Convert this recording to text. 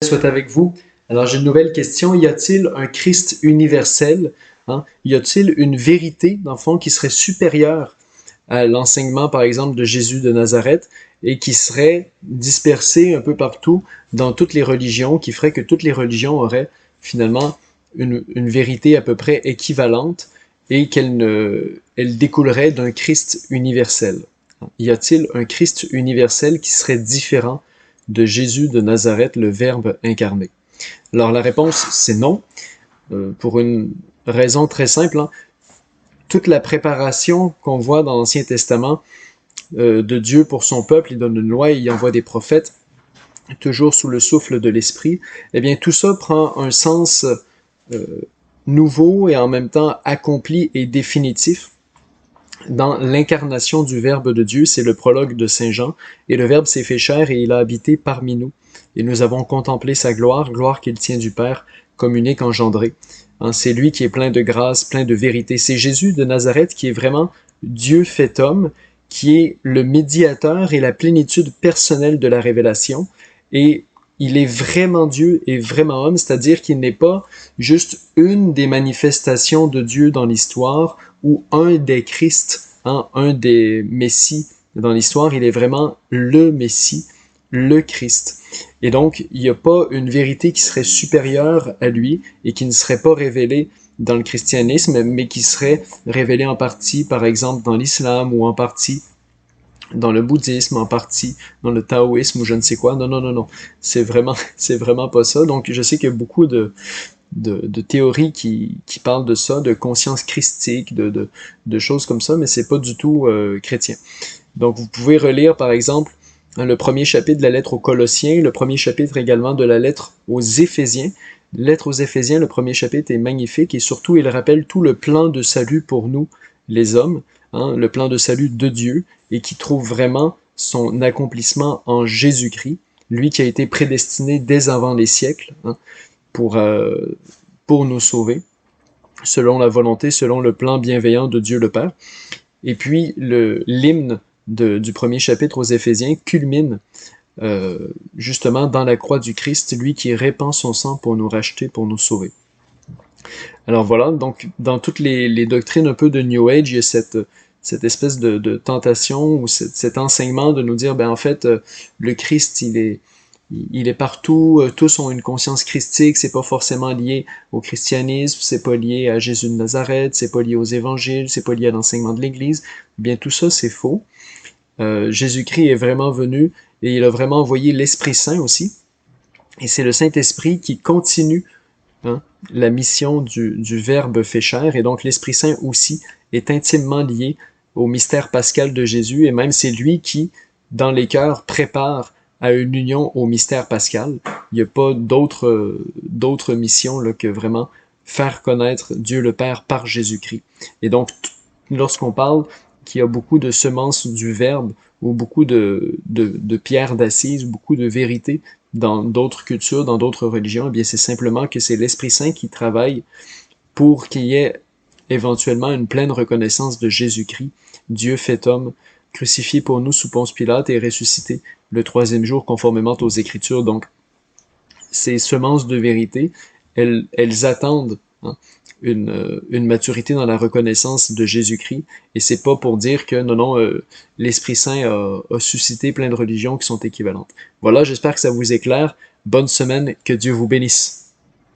Soit avec vous. Alors j'ai une nouvelle question. Y a-t-il un Christ universel? Y a-t-il une vérité, dans le fond, qui serait supérieure à l'enseignement, par exemple, de Jésus de Nazareth et qui serait dispersée un peu partout dans toutes les religions, qui ferait que toutes les religions auraient finalement une vérité à peu près équivalente et elle découlerait d'un Christ universel? Y a-t-il un Christ universel qui serait différent de Jésus de Nazareth, le Verbe incarné? Alors la réponse, c'est non, pour une raison très simple. Toute la préparation qu'on voit dans l'Ancien Testament de Dieu pour son peuple, il donne une loi, il envoie des prophètes, toujours sous le souffle de l'Esprit, eh bien tout ça prend un sens nouveau et en même temps accompli et définitif dans l'incarnation du Verbe de Dieu. C'est le prologue de Saint Jean, et le Verbe s'est fait chair et il a habité parmi nous. Et nous avons contemplé sa gloire, gloire qu'il tient du Père, comme unique engendré. C'est lui qui est plein de grâce, plein de vérité. C'est Jésus de Nazareth qui est vraiment Dieu fait homme, qui est le médiateur et la plénitude personnelle de la révélation. Et il est vraiment Dieu et vraiment homme, c'est-à-dire qu'il n'est pas juste une des manifestations de Dieu dans l'histoire ou un des Christ, un des Messies dans l'histoire. Il est vraiment le Messie, le Christ. Et donc, il n'y a pas une vérité qui serait supérieure à lui et qui ne serait pas révélée dans le christianisme, mais qui serait révélée en partie, par exemple, dans l'islam ou en partie dans le bouddhisme, en partie dans le taoïsme ou je ne sais quoi. Non, non, non, non. C'est vraiment pas ça. Donc, je sais qu'il y a beaucoup de théories qui parlent de ça, de conscience christique, de choses comme ça, mais c'est pas du tout chrétien. Donc, vous pouvez relire, par exemple, le premier chapitre de la lettre aux Colossiens, le premier chapitre également de la lettre aux Éphésiens. Lettre aux Éphésiens, le premier chapitre est magnifique et surtout, il rappelle tout le plan de salut pour nous, les hommes, le plan de salut de Dieu, et qui trouve vraiment son accomplissement en Jésus-Christ, lui qui a été prédestiné dès avant les siècles pour nous sauver, selon la volonté, selon le plan bienveillant de Dieu le Père. Et puis, l'hymne du premier chapitre aux Éphésiens culmine justement dans la croix du Christ, lui qui répand son sang pour nous racheter, pour nous sauver. Alors voilà, donc dans toutes les doctrines un peu de New Age, il y a cette espèce de tentation ou cet enseignement de nous dire, ben en fait, le Christ, il est partout, tous ont une conscience christique, c'est pas forcément lié au christianisme, c'est pas lié à Jésus de Nazareth, c'est pas lié aux évangiles, c'est pas lié à l'enseignement de l'Église. Bien tout ça, c'est faux. Jésus-Christ est vraiment venu et il a vraiment envoyé l'Esprit Saint aussi. Et c'est le Saint-Esprit qui continue la mission du Verbe fait chair. Et donc l'Esprit Saint aussi est intimement lié au mystère pascal de Jésus. Et même c'est lui qui, dans les cœurs, prépare à une union au mystère pascal. Il n'y a pas d'autre mission là, que vraiment faire connaître Dieu le Père par Jésus-Christ. Et donc, lorsqu'on parle qu'il y a beaucoup de semences du Verbe ou beaucoup de pierres d'assises, beaucoup de vérités dans d'autres cultures, dans d'autres religions, eh bien c'est simplement que c'est l'Esprit Saint qui travaille pour qu'il y ait éventuellement une pleine reconnaissance de Jésus-Christ, Dieu fait homme, crucifié pour nous sous Ponce Pilate et ressuscité le troisième jour conformément aux Écritures. Donc, ces semences de vérité, elles attendent une maturité dans la reconnaissance de Jésus-Christ, et c'est pas pour dire que non, l'Esprit Saint a suscité plein de religions qui sont équivalentes. Voilà, j'espère que ça vous éclaire. Bonne semaine, que Dieu vous bénisse.